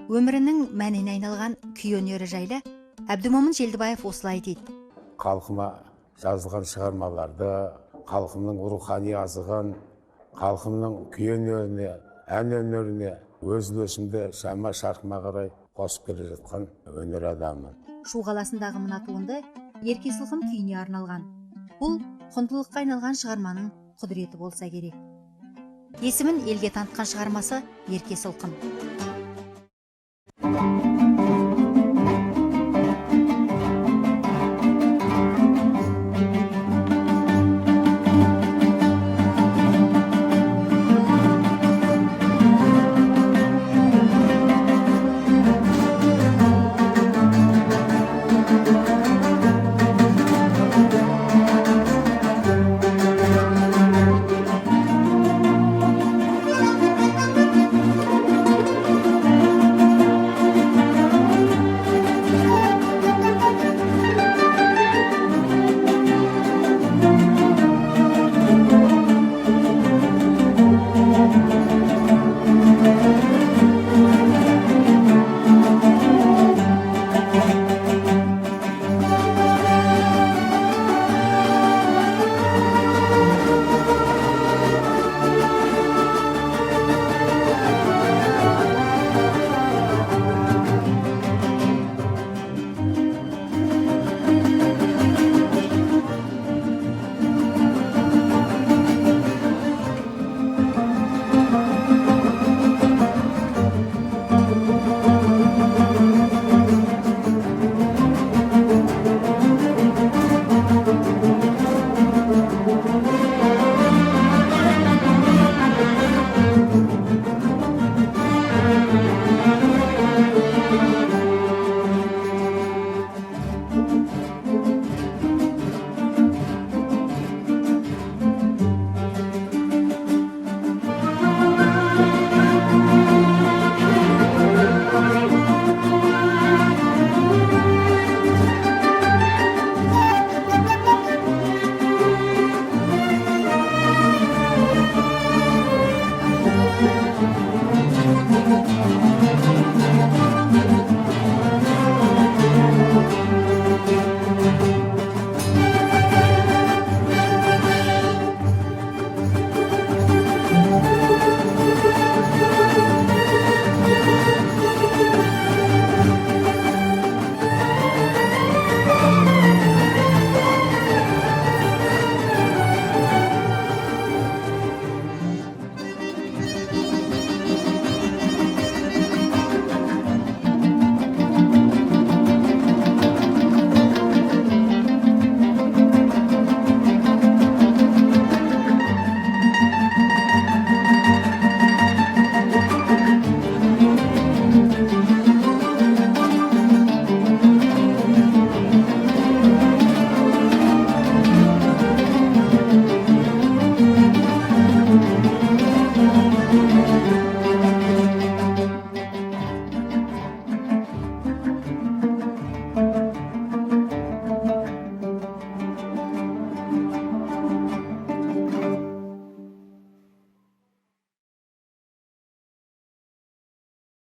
Өмірінің мәніне айналған күй өнері жайлы Әбдімомын Желдібаев осылай дейді. Халқыма жазылған шығармаларды, халқымның рухани азығын, халқымның күй өнеріне, ән өнеріне өз үлесімді шама шарқыма қарай қосып келе жатқан өнер адамы. Шу қаласындағы мына туынды Ерке Сылқым күйіне арналған. Бұл құндылыққа айналған шығарманың құдіреті болса керек. Есімін елге танытқан шығармасы Ерке Сылқым.